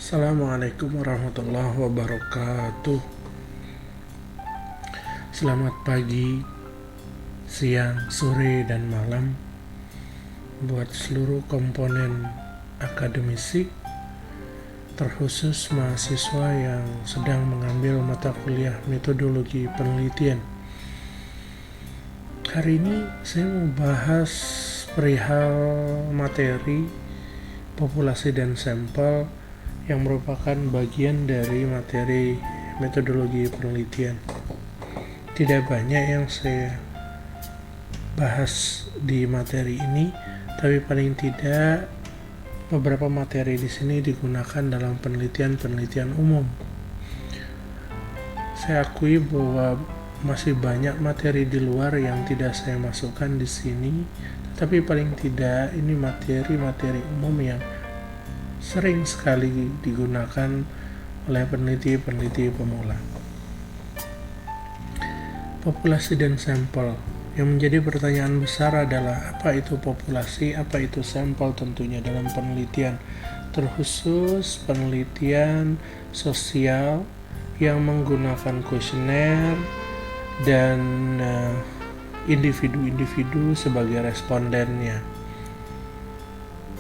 Assalamualaikum warahmatullahi wabarakatuh. Selamat pagi, siang, sore, dan malam buat seluruh komponen akademisi, terkhusus mahasiswa yang sedang mengambil mata kuliah metodologi penelitian. Hari ini saya mau bahas perihal materi populasi dan sampel yang merupakan bagian dari materi metodologi penelitian. Tidak banyak yang saya bahas di materi ini, tapi paling tidak beberapa materi di sini digunakan dalam penelitian umum. Saya akui bahwa masih banyak materi di luar yang tidak saya masukkan di sini, tapi paling tidak ini materi umum yang sering sekali digunakan oleh peneliti pemula. Populasi dan sampel. Yang menjadi pertanyaan besar adalah apa itu populasi, apa itu sampel tentunya dalam penelitian, terkhusus penelitian sosial yang menggunakan kuesioner dan individu-individu sebagai respondennya.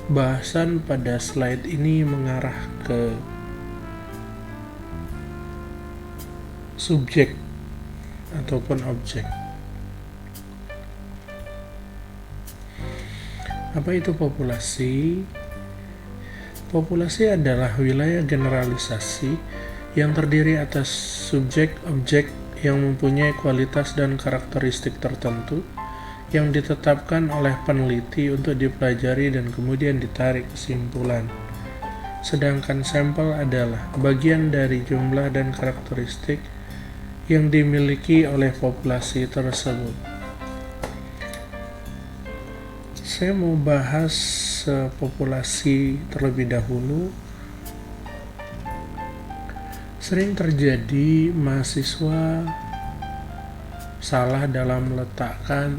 Bahasan pada slide ini mengarah ke subjek ataupun objek. Apa itu populasi? Populasi adalah wilayah generalisasi yang terdiri atas subjek-objek yang mempunyai kualitas dan karakteristik tertentu yang ditetapkan oleh peneliti untuk dipelajari dan kemudian ditarik kesimpulan. Sedangkan sampel adalah bagian dari jumlah dan karakteristik yang dimiliki oleh populasi tersebut. Saya mau bahas populasi terlebih dahulu. Sering terjadi mahasiswa salah dalam meletakkan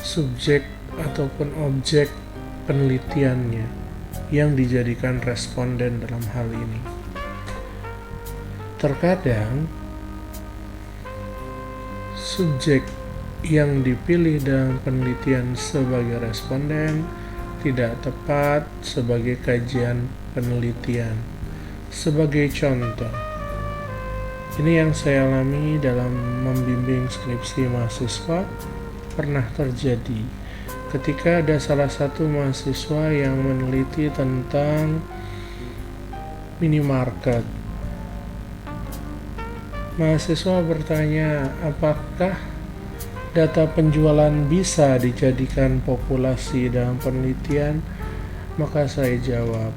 subjek ataupun objek penelitiannya yang dijadikan responden dalam hal ini. Terkadang subjek yang dipilih dalam penelitian sebagai responden tidak tepat sebagai kajian penelitian. Sebagai contoh, ini yang saya alami dalam membimbing skripsi mahasiswa pernah terjadi ketika ada salah satu mahasiswa yang meneliti tentang minimarket. Mahasiswa bertanya, apakah data penjualan bisa dijadikan populasi dalam penelitian? Maka saya jawab,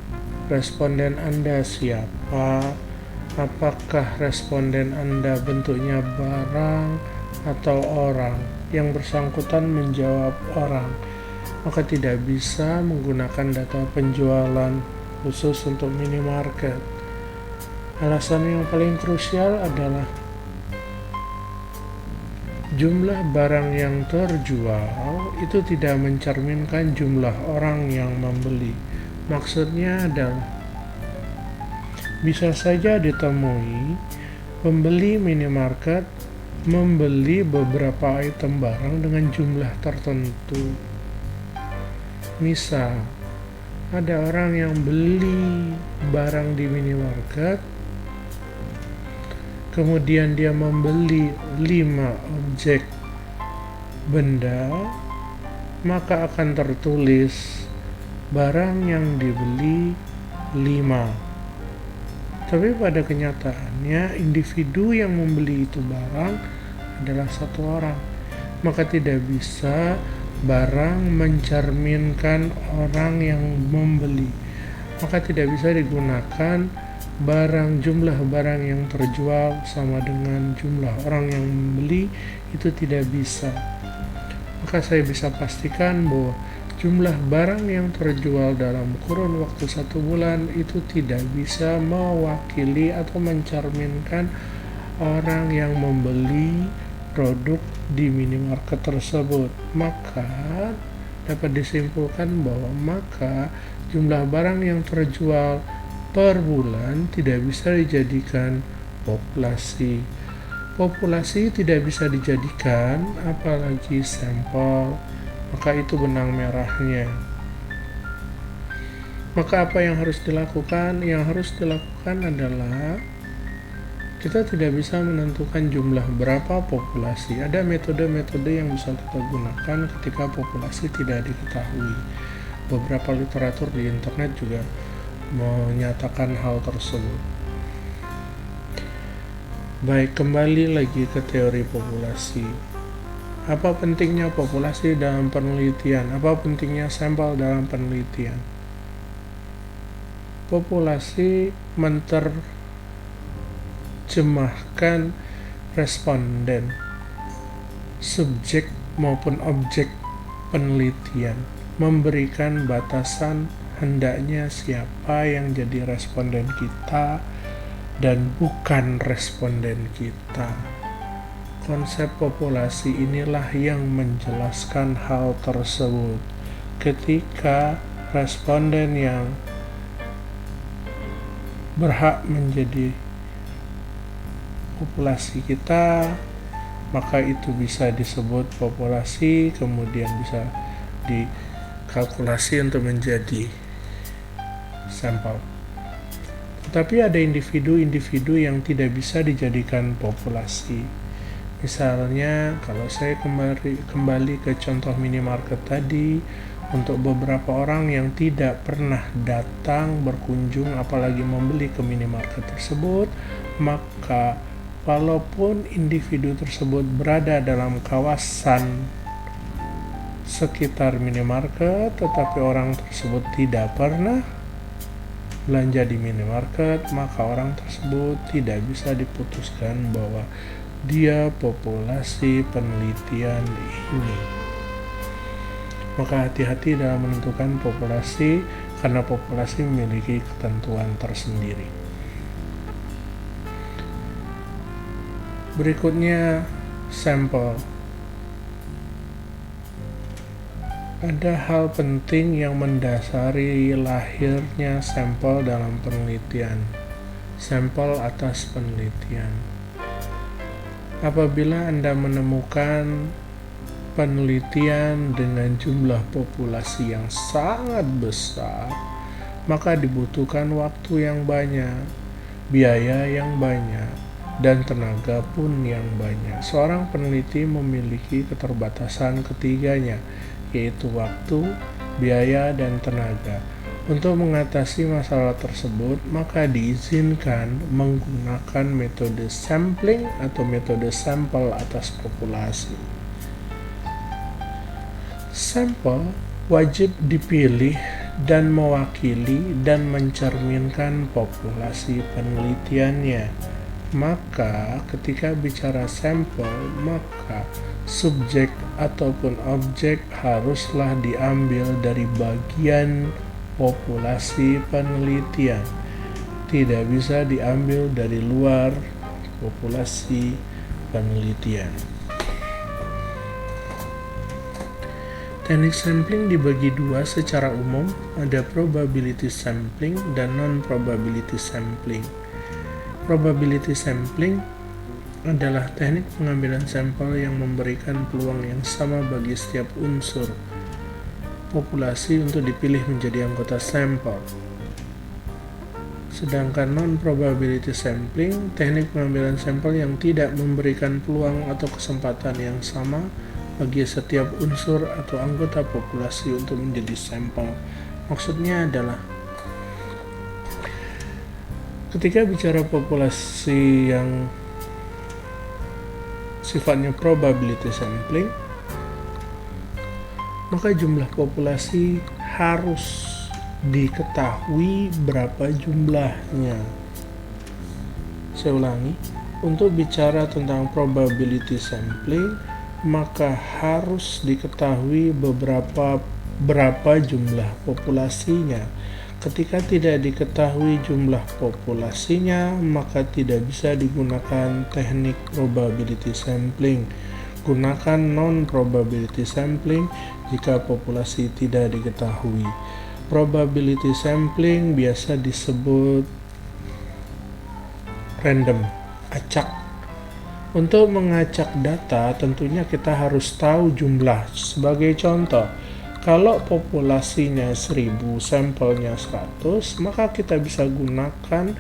responden Anda siapa? Apakah responden Anda bentuknya barang atau orang? Yang bersangkutan menjawab orang, maka tidak bisa menggunakan data penjualan khusus untuk minimarket. Alasan yang paling krusial adalah jumlah barang yang terjual itu tidak mencerminkan jumlah orang yang membeli. Maksudnya adalah bisa saja ditemui pembeli minimarket membeli beberapa item barang dengan jumlah tertentu. Misal, ada orang yang beli barang di minimarket, kemudian dia membeli 5 objek benda, maka akan tertulis barang yang dibeli 5. Tapi pada kenyataannya individu yang membeli itu barang adalah satu orang, maka tidak bisa barang mencerminkan orang yang membeli, maka tidak bisa digunakan jumlah barang yang terjual sama dengan jumlah orang yang membeli, itu tidak bisa. Maka saya bisa pastikan bahwa jumlah barang yang terjual dalam kurun waktu 1 bulan itu tidak bisa mewakili atau mencerminkan orang yang membeli produk di minimarket tersebut. Maka dapat disimpulkan bahwa maka jumlah barang yang terjual per bulan tidak bisa dijadikan populasi. Populasi tidak bisa dijadikan apalagi sampel, maka itu benang merahnya. Maka apa yang harus dilakukan? Yang harus dilakukan adalah kita tidak bisa menentukan jumlah berapa populasi. Ada metode-metode yang bisa kita gunakan ketika populasi tidak diketahui. Beberapa literatur di internet juga menyatakan hal tersebut. Baik, kembali lagi ke teori populasi. Apa pentingnya populasi dalam penelitian? Apa pentingnya sampel dalam penelitian? Populasi menerjemahkan responden, subjek maupun objek penelitian, memberikan batasan hendaknya siapa yang jadi responden kita dan bukan responden kita. Konsep populasi inilah yang menjelaskan hal tersebut. Ketika responden yang berhak menjadi populasi kita, maka itu bisa disebut populasi, kemudian bisa dikalkulasi untuk menjadi sampel. Tetapi ada individu-individu yang tidak bisa dijadikan populasi. Misalnya, kalau saya kembali ke contoh minimarket tadi, untuk beberapa orang yang tidak pernah datang berkunjung apalagi membeli ke minimarket tersebut, maka walaupun individu tersebut berada dalam kawasan sekitar minimarket, tetapi orang tersebut tidak pernah belanja di minimarket, maka orang tersebut tidak bisa diputuskan bahwa dia populasi penelitian ini. Maka hati-hati dalam menentukan populasi, karena populasi memiliki ketentuan tersendiri. Berikutnya, sampel. Ada hal penting yang mendasari lahirnya sampel dalam penelitian. Sampel atas penelitian. Apabila Anda menemukan penelitian dengan jumlah populasi yang sangat besar, maka dibutuhkan waktu yang banyak, biaya yang banyak, dan tenaga pun yang banyak. Seorang peneliti memiliki keterbatasan ketiganya, yaitu waktu, biaya, dan tenaga. Untuk mengatasi masalah tersebut, maka diizinkan menggunakan metode sampling atau metode sampel atas populasi. Sampel wajib dipilih dan mewakili dan mencerminkan populasi penelitiannya. Maka ketika bicara sampel, maka subjek ataupun objek haruslah diambil dari bagian populasi penelitian. Tidak bisa diambil dari luar populasi penelitian. Teknik sampling dibagi dua secara umum, ada probability sampling dan non-probability sampling. Probability sampling adalah teknik pengambilan sampel yang memberikan peluang yang sama bagi setiap unsur populasi untuk dipilih menjadi anggota sampel. Sedangkan non-probability sampling, teknik pengambilan sampel yang tidak memberikan peluang atau kesempatan yang sama bagi setiap unsur atau anggota populasi untuk menjadi sampel. Maksudnya adalah ketika bicara populasi yang sifatnya probability sampling, maka jumlah populasi harus diketahui berapa jumlahnya. Saya ulangi, untuk bicara tentang probability sampling, maka harus diketahui berapa jumlah populasinya. Ketika tidak diketahui jumlah populasinya, maka tidak bisa digunakan teknik probability sampling. Gunakan non-probability sampling jika populasi tidak diketahui. Probability sampling biasa disebut random, acak. Untuk mengacak data tentunya kita harus tahu jumlah. Sebagai contoh, kalau populasinya 1000, sampelnya 100, maka kita bisa gunakan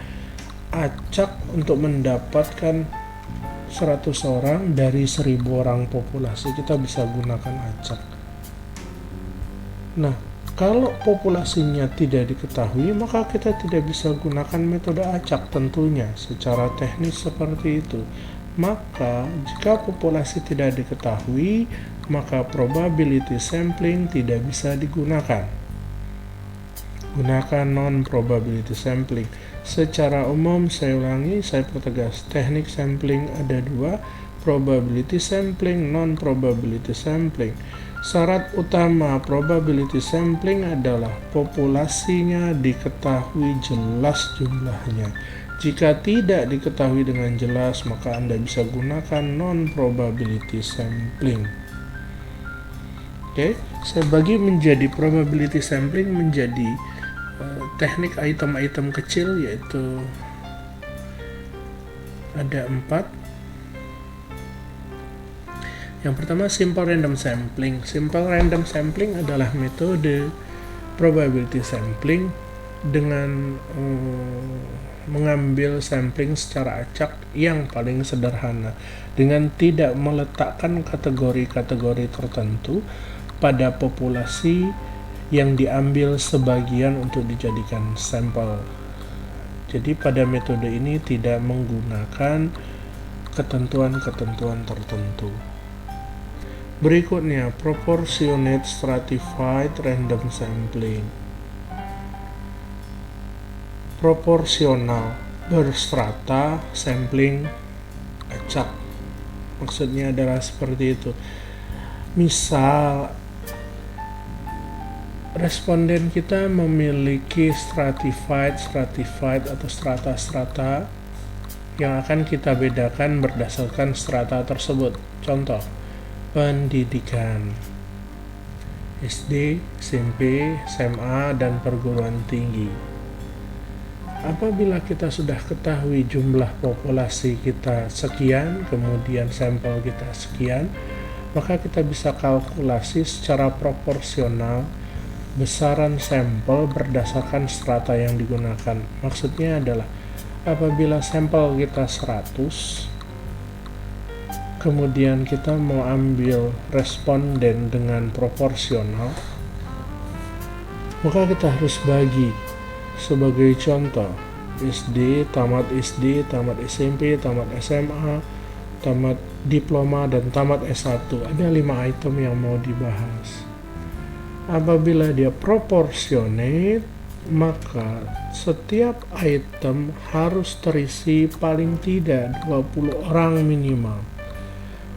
acak untuk mendapatkan 100 orang dari 1000 orang populasi. Kita bisa gunakan acak. Nah, kalau populasinya tidak diketahui, maka kita tidak bisa gunakan metode acak tentunya. Secara teknis seperti itu. Maka, jika populasi tidak diketahui, maka probability sampling tidak bisa digunakan. Gunakan non-probability sampling. Secara umum, saya ulangi, saya pertegas, teknik sampling ada dua, probability sampling, non-probability sampling. Syarat utama probability sampling adalah populasinya diketahui jelas jumlahnya. Jika tidak diketahui dengan jelas, maka Anda bisa gunakan non-probability sampling. Oke, saya bagi menjadi probability sampling menjadi teknik item-item kecil, yaitu ada 4. Yang pertama, simple random sampling. Simple random sampling adalah metode probability sampling dengan mengambil sampling secara acak yang paling sederhana dengan tidak meletakkan kategori-kategori tertentu pada populasi yang diambil sebagian untuk dijadikan sampel. Jadi pada metode ini tidak menggunakan ketentuan-ketentuan tertentu. Berikutnya, proportionate stratified random sampling. Proporsional berstrata sampling acak. Maksudnya adalah seperti itu. Misal responden kita memiliki stratified atau strata-strata yang akan kita bedakan berdasarkan strata tersebut. Contoh, pendidikan SD, SMP, SMA, dan perguruan tinggi. Apabila kita sudah ketahui jumlah populasi kita sekian, kemudian sampel kita sekian, maka kita bisa kalkulasi secara proporsional besaran sampel berdasarkan strata yang digunakan. Maksudnya adalah apabila sampel kita 100, kemudian kita mau ambil responden dengan proporsional, maka kita harus bagi. Sebagai contoh, SD, tamat SMP, tamat SMA, tamat diploma, dan tamat S1. Ada 5 item yang mau dibahas. Apabila dia proporsionate, maka setiap item harus terisi paling tidak 20 orang minimal.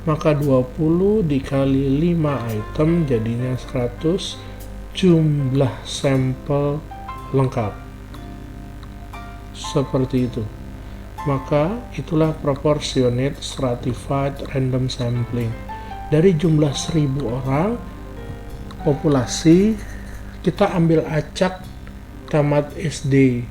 Maka 20 dikali 5 item jadinya 100 jumlah sampel lengkap. Seperti itu. Maka itulah proportionate stratified random sampling. Dari jumlah 1000 orang populasi, kita ambil acak tamat SD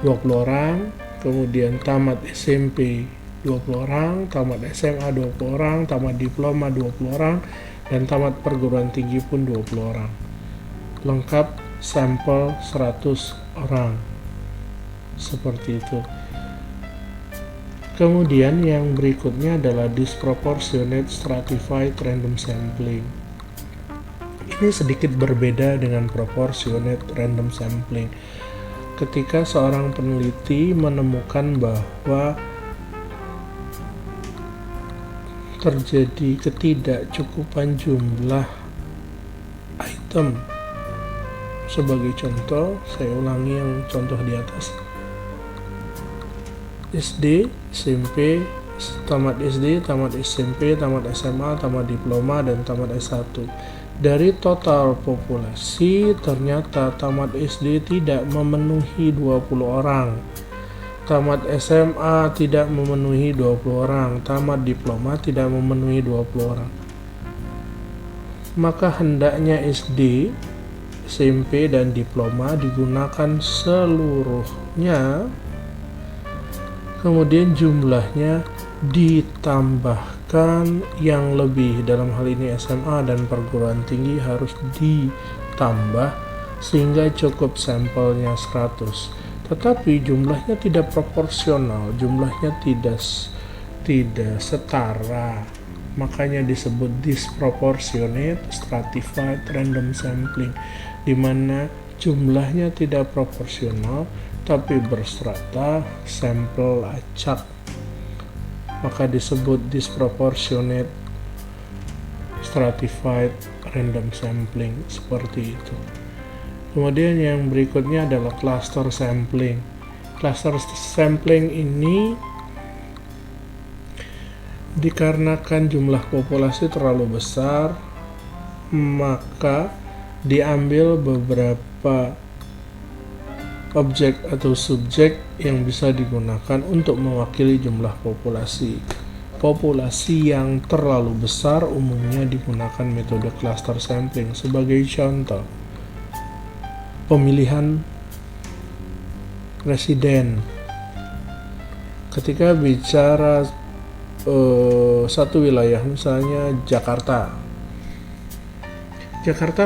20 orang, kemudian tamat SMP 20 orang, tamat SMA 20 orang, tamat diploma 20 orang, dan tamat perguruan tinggi pun 20 orang. Lengkap sampel 100 orang. Seperti itu. Kemudian yang berikutnya adalah disproportionate stratified random sampling. Ini sedikit berbeda dengan proportionate random sampling. Ketika seorang peneliti menemukan bahwa terjadi ketidakcukupan jumlah item. Sebagai contoh, saya ulangi yang contoh di atas. SD, SMP, tamat SD, tamat SMP, tamat SMA, tamat diploma, dan tamat S1. Dari total populasi, ternyata tamat SD tidak memenuhi 20 orang. tamat SMA tidak memenuhi 20 orang, tamat diploma tidak memenuhi 20 orang. Maka hendaknya SD, SMP, dan diploma digunakan seluruhnya, kemudian jumlahnya ditambahkan yang lebih, dalam hal ini SMA dan perguruan tinggi harus ditambah sehingga cukup sampelnya 100. Tetapi jumlahnya tidak proporsional, jumlahnya tidak setara. Makanya disebut disproportionate stratified random sampling, di mana jumlahnya tidak proporsional tapi berstrata, sampel acak. Maka disebut disproportionate stratified random sampling, seperti itu. Kemudian yang berikutnya adalah cluster sampling. Cluster sampling ini dikarenakan jumlah populasi terlalu besar, maka diambil beberapa objek atau subjek yang bisa digunakan untuk mewakili jumlah populasi. Populasi yang terlalu besar umumnya digunakan metode cluster sampling. Sebagai contoh, pemilihan presiden. Ketika bicara satu wilayah, misalnya Jakarta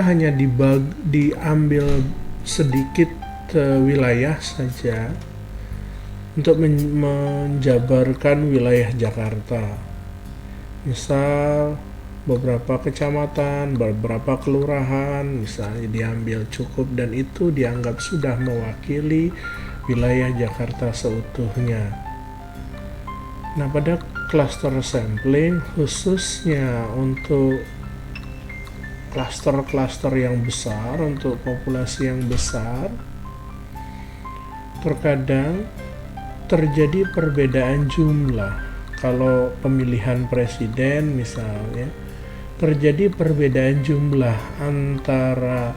hanya diambil sedikit wilayah saja untuk menjabarkan wilayah Jakarta. Misal beberapa kecamatan, beberapa kelurahan misalnya diambil cukup, dan itu dianggap sudah mewakili wilayah Jakarta seutuhnya. Nah, pada cluster sampling, khususnya untuk cluster yang besar, untuk populasi yang besar, terkadang terjadi perbedaan jumlah. Kalau pemilihan presiden misalnya, terjadi perbedaan jumlah antara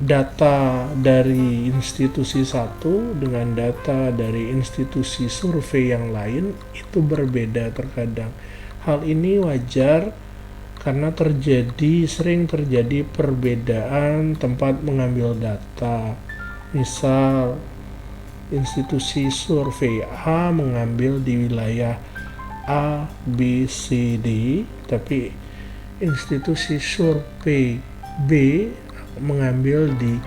data dari institusi satu dengan data dari institusi survei yang lain, itu berbeda terkadang. Hal ini wajar karena sering terjadi perbedaan tempat mengambil data. Misal institusi survei A mengambil di wilayah A, B, C, D, tapi institusi survei B mengambil di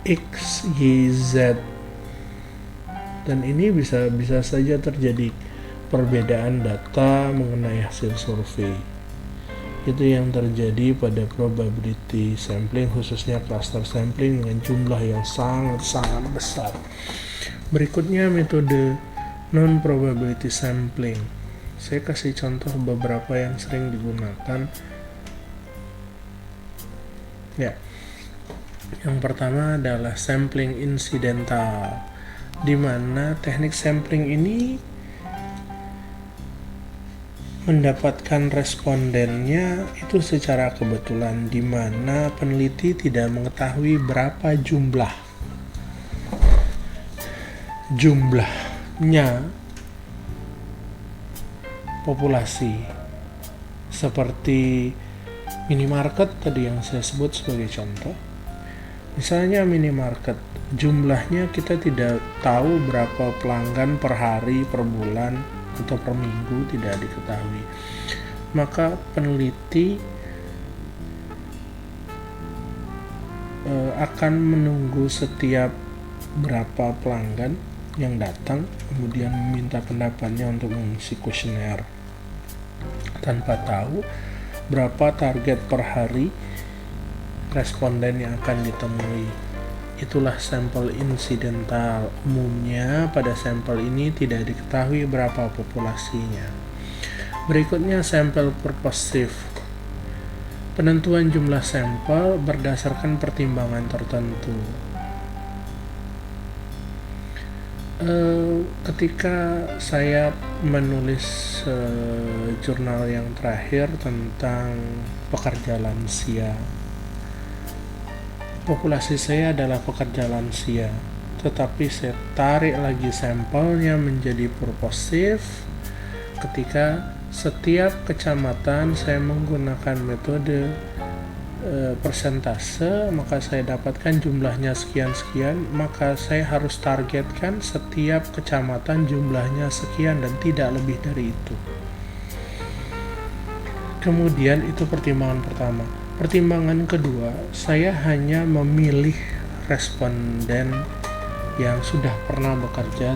X, Y, Z, dan ini bisa saja terjadi perbedaan data mengenai hasil survei. Itu yang terjadi pada probability sampling, khususnya cluster sampling dengan jumlah yang sangat besar. Berikutnya metode non-probability sampling. Saya kasih contoh beberapa yang sering digunakan. Ya, yang pertama adalah sampling insidental, di mana teknik sampling ini mendapatkan respondennya itu secara kebetulan, di mana peneliti tidak mengetahui berapa jumlahnya populasi. Seperti minimarket tadi yang saya sebut sebagai contoh. Misalnya minimarket, jumlahnya kita tidak tahu berapa pelanggan per hari, per bulan, atau per minggu, tidak diketahui. Maka peneliti akan menunggu setiap berapa pelanggan yang datang, kemudian meminta pendapatnya untuk mengisi kuesioner, tanpa tahu berapa target per hari responden yang akan ditemui. Itulah sampel insidental. Umumnya pada sampel ini tidak diketahui berapa populasinya. Berikutnya sampel purposive. Penentuan jumlah sampel berdasarkan pertimbangan tertentu. Ketika saya menulis jurnal yang terakhir tentang pekerja lansia, populasi saya adalah pekerja lansia, tetapi saya tarik lagi sampelnya menjadi purposive ketika setiap kecamatan saya menggunakan metode persentase, maka saya dapatkan jumlahnya sekian-sekian, maka saya harus targetkan setiap kecamatan jumlahnya sekian dan tidak lebih dari itu. Kemudian itu pertimbangan pertama. Pertimbangan kedua, saya hanya memilih responden yang sudah pernah bekerja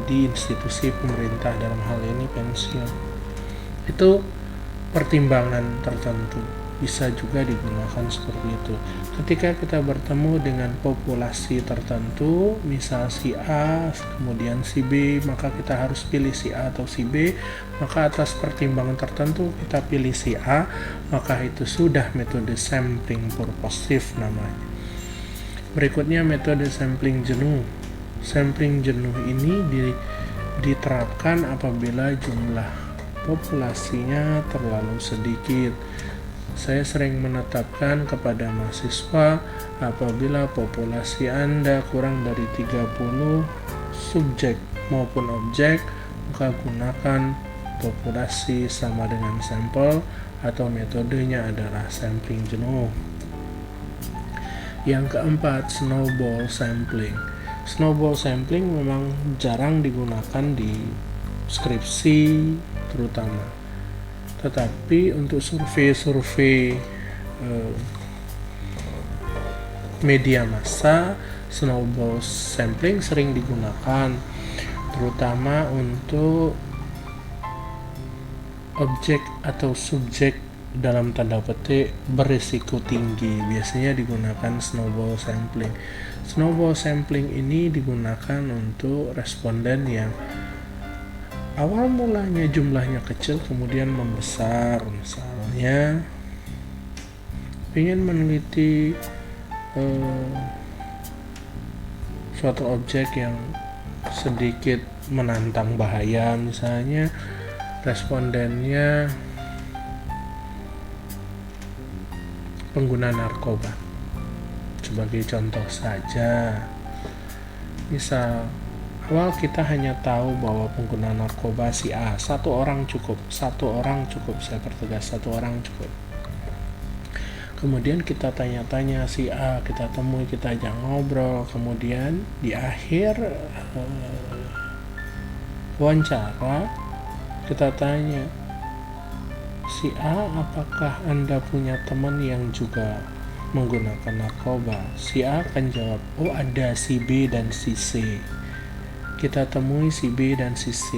di institusi pemerintah, dalam hal ini pensiun. Itu pertimbangan tertentu, bisa juga digunakan seperti itu. Ketika kita bertemu dengan populasi tertentu, misal si A kemudian si B, maka kita harus pilih si A atau si B. Maka atas pertimbangan tertentu kita pilih si A, maka itu sudah metode sampling purposive namanya. Berikutnya metode sampling jenuh. Sampling jenuh ini diterapkan apabila jumlah populasinya terlalu sedikit. Saya sering menetapkan kepada mahasiswa, apabila populasi Anda kurang dari 30 subjek maupun objek, maka gunakan populasi sama dengan sampel atau metodenya adalah sampling jenuh. Yang keempat, snowball sampling. Snowball sampling memang jarang digunakan di skripsi terutama. Tetapi untuk survei media massa, snowball sampling sering digunakan, terutama untuk objek atau subjek dalam tanda petik berisiko tinggi. Biasanya digunakan snowball sampling. Snowball sampling ini digunakan untuk responden yang awal mulanya jumlahnya kecil kemudian membesar. Misalnya ingin meneliti suatu objek yang sedikit menantang bahaya, misalnya respondennya pengguna narkoba sebagai contoh saja. Misal awal kita hanya tahu bahwa pengguna narkoba si A, satu orang cukup, saya pertegas, satu orang cukup. Kemudian kita tanya-tanya si A, kita temui, kita ajak ngobrol, kemudian di akhir wawancara kita tanya, si A, apakah Anda punya teman yang juga menggunakan narkoba? Si A akan jawab, oh ada si B dan si C. Kita temui si B dan si C.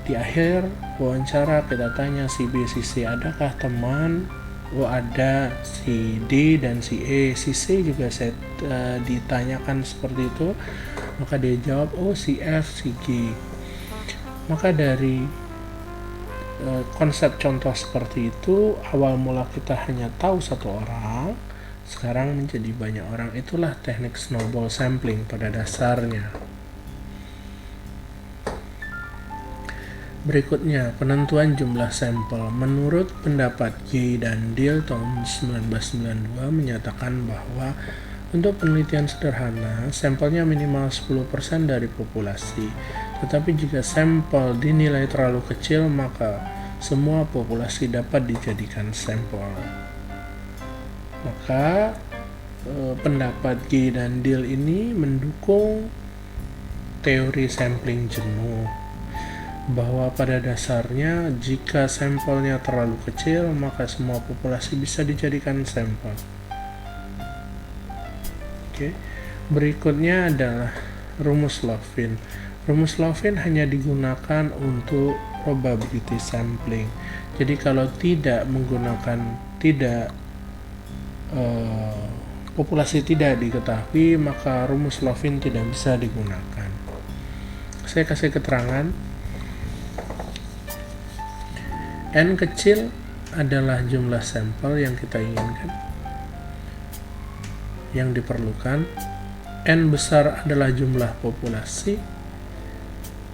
Di akhir wawancara kita tanya si B, si C, adakah teman? Oh ada si D dan si E. Si C juga saya ditanyakan seperti itu, maka dia jawab, oh si F, si G. Maka dari konsep contoh seperti itu, awal mula kita hanya tahu satu orang, sekarang menjadi banyak orang. Itulah teknik snowball sampling pada dasarnya. Berikutnya, penentuan jumlah sampel. Menurut pendapat Gay dan Deal tahun 1992 menyatakan bahwa untuk penelitian sederhana, sampelnya minimal 10% dari populasi. Tetapi jika sampel dinilai terlalu kecil, maka semua populasi dapat dijadikan sampel. Maka pendapat Gay dan Deal ini mendukung teori sampling jenuh, bahwa pada dasarnya jika sampelnya terlalu kecil, maka semua populasi bisa dijadikan sampel. Oke. Berikutnya adalah rumus Levin. Rumus Levin hanya digunakan untuk probability sampling. Jadi kalau tidak menggunakan populasi tidak diketahui, maka rumus Levin tidak bisa digunakan. Saya kasih keterangan. N kecil adalah jumlah sampel yang kita inginkan, yang diperlukan. N besar adalah jumlah populasi.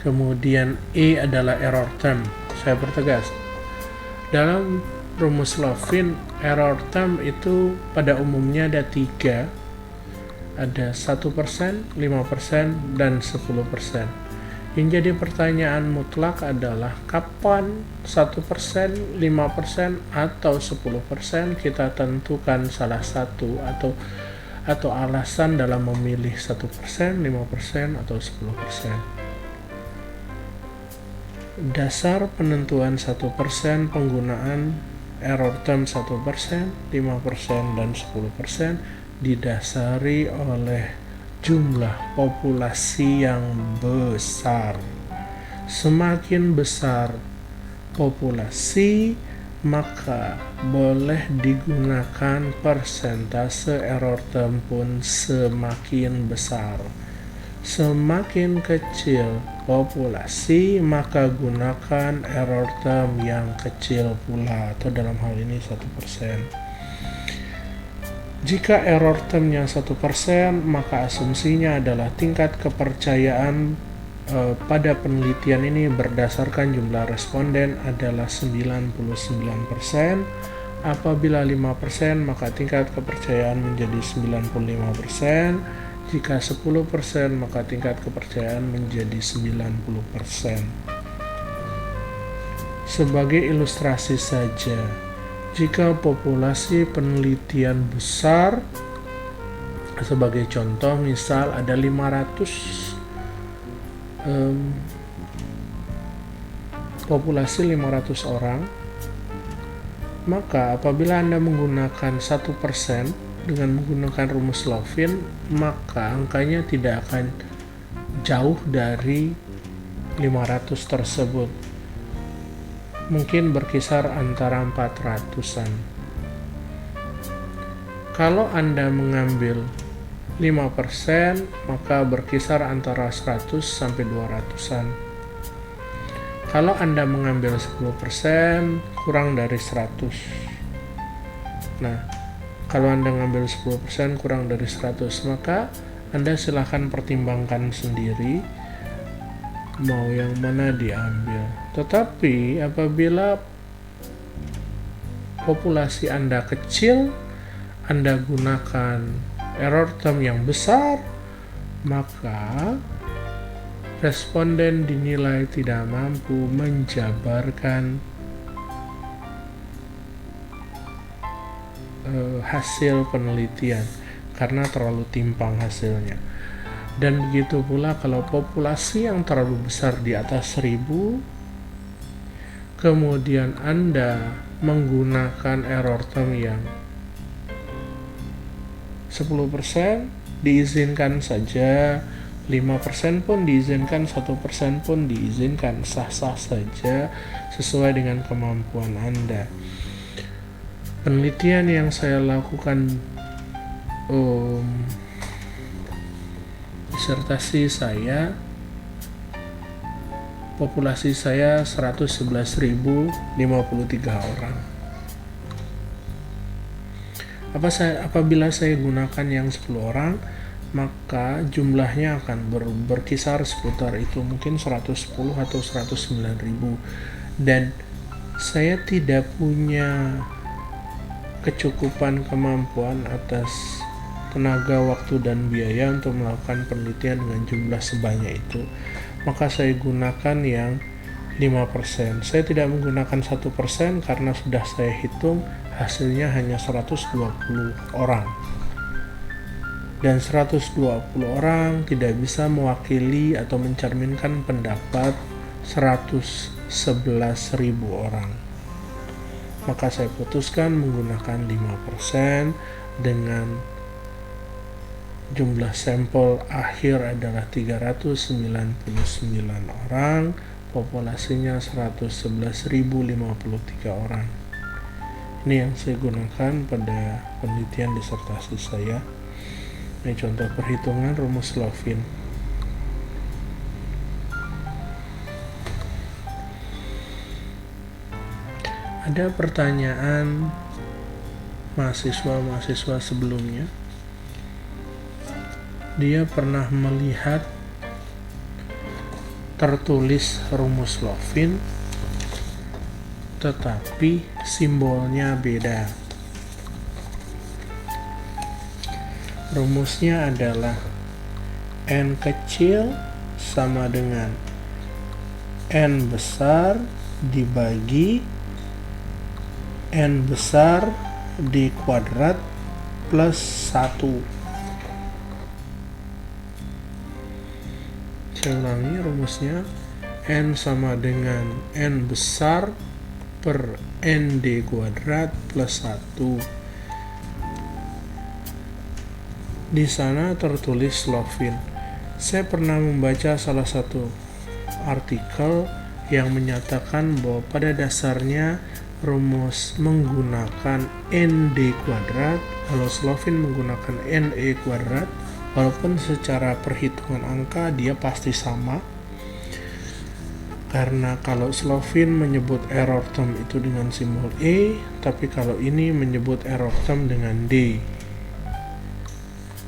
Kemudian E adalah error term. Saya pertegas, dalam rumus Levin, error term itu pada umumnya ada 3. ada 1%, 5%, dan 10%. Yang jadi pertanyaan mutlak adalah kapan 1%, 5%, atau 10% kita tentukan salah satu atau alasan dalam memilih 1%, 5%, atau 10%. Dasar penentuan 1% penggunaan error term 1%, 5%, dan 10% didasari oleh jumlah populasi yang besar. Semakin besar populasi, maka boleh digunakan persentase error term pun semakin besar. Semakin kecil populasi, maka gunakan error term yang kecil pula, atau dalam hal ini 1%. Jika error termnya 1%, maka asumsinya adalah tingkat kepercayaan pada penelitian ini berdasarkan jumlah responden adalah 99%. Apabila 5%, maka tingkat kepercayaan menjadi 95%. Jika 10%, maka tingkat kepercayaan menjadi 90%. Sebagai ilustrasi saja, jika populasi penelitian besar, sebagai contoh misal ada 500 populasi 500 orang, maka apabila Anda menggunakan 1% dengan menggunakan rumus Lovin, maka angkanya tidak akan jauh dari 500 tersebut. Mungkin berkisar antara 400-an. Kalau Anda mengambil 5%, maka berkisar antara 100 sampai 200-an. Kalau Anda mengambil 10%, kurang dari 100. Nah, kalau Anda mengambil 10% kurang dari 100, maka Anda silahkan pertimbangkan sendiri mau yang mana diambil. Tetapi apabila populasi Anda kecil, Anda gunakan error term yang besar, maka responden dinilai tidak mampu menjabarkan hasil penelitian karena terlalu timpang hasilnya. Dan begitu pula kalau populasi yang terlalu besar di atas 1000, kemudian Anda menggunakan error term yang 10%, diizinkan saja, 5% pun diizinkan, 1% pun diizinkan, sah-sah saja sesuai dengan kemampuan Anda. Penelitian yang saya lakukan disertasi saya, populasi saya 111.053 orang. Apabila saya gunakan yang 10 orang, maka jumlahnya akan berkisar seputar itu, mungkin 110 atau 109.000. Dan saya tidak punya kecukupan kemampuan atas tenaga, waktu, dan biaya untuk melakukan penelitian dengan jumlah sebanyak itu, maka saya gunakan yang 5%. Saya tidak menggunakan 1% karena sudah saya hitung hasilnya hanya 120 orang. Dan 120 orang tidak bisa mewakili atau mencerminkan pendapat 111.000 orang. Maka saya putuskan menggunakan 5% dengan jumlah sampel akhir adalah 399 orang, populasinya 111.053 orang. Ini yang saya gunakan pada penelitian disertasi saya. Ini contoh perhitungan rumus Lovin. Ada pertanyaan mahasiswa sebelumnya. Dia pernah melihat tertulis rumus Lovin, tetapi simbolnya beda. Rumusnya adalah N kecil sama dengan N besar dibagi N besar di kuadrat plus 1. Saya ulangi rumusnya, N sama dengan N besar per N D kuadrat plus 1. Di sana tertulis Slovin. Saya pernah membaca salah satu artikel yang menyatakan bahwa pada dasarnya rumus menggunakan ND kuadrat, kalau Slovin menggunakan NE kuadrat, walaupun secara perhitungan angka dia pasti sama, karena kalau Slovin menyebut error term itu dengan simbol E, tapi kalau ini menyebut error term dengan D.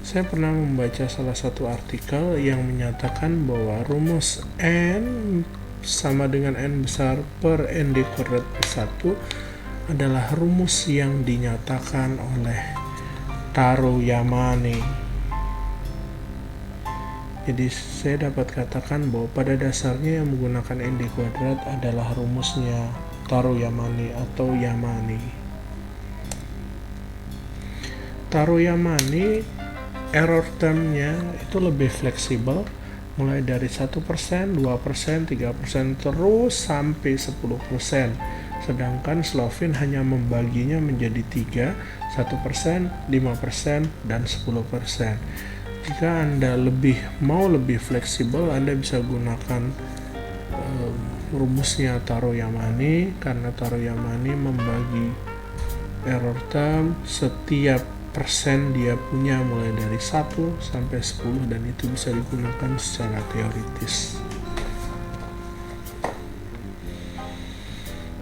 Saya pernah membaca salah satu artikel yang menyatakan bahwa rumus N sama dengan N besar per ND kuadrat plus 1 adalah rumus yang dinyatakan oleh Taro Yamane. Jadi saya dapat katakan bahwa pada dasarnya yang menggunakan ND kuadrat adalah rumusnya Taro Yamane atau Yamane. Taro Yamane error termnya itu lebih fleksibel, mulai dari 1%, 2%, 3%, terus sampai 10%. Sedangkan Slovin hanya membaginya menjadi 3, 1%, 5%, dan 10%. Jika Anda mau lebih fleksibel, Anda bisa gunakan rumusnya Taro Yamane, karena Taro Yamane membagi error term setiap persen dia punya mulai dari 1 sampai 10, dan itu bisa digunakan secara teoritis.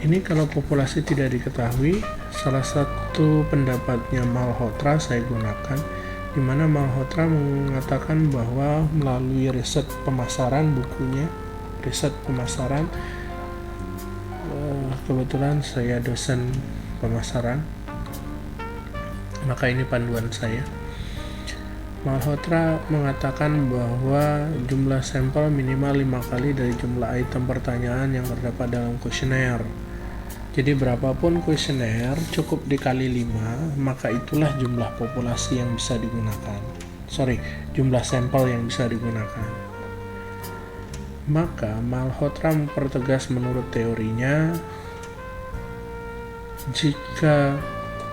Ini kalau populasi tidak diketahui, salah satu pendapatnya Malhotra saya gunakan, di mana Malhotra mengatakan bahwa melalui riset pemasaran, bukunya riset pemasaran, kebetulan saya dosen pemasaran, maka ini panduan saya. Malhotra mengatakan bahwa jumlah sampel minimal 5 kali dari jumlah item pertanyaan yang terdapat dalam kuesioner. Jadi berapapun kuesioner cukup dikali 5, maka itulah jumlah populasi yang bisa digunakan. Jumlah sampel yang bisa digunakan. Maka Malhotra mempertegas menurut teorinya, jika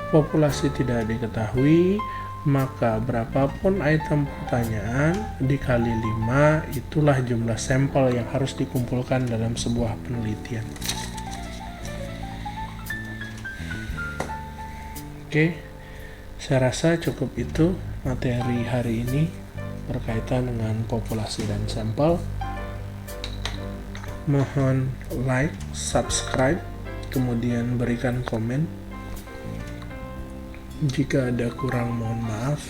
populasi tidak diketahui, maka berapapun item pertanyaan dikali 5 itulah jumlah sampel yang harus dikumpulkan dalam sebuah penelitian. Oke, saya rasa cukup itu materi hari ini berkaitan dengan populasi dan sampel. Mohon like, subscribe, kemudian berikan komen. Jika ada kurang, mohon maaf.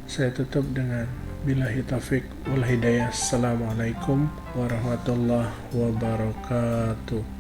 Saya tutup dengan billahi taufiq wal hidayah. Assalamualaikum warahmatullahi wabarakatuh.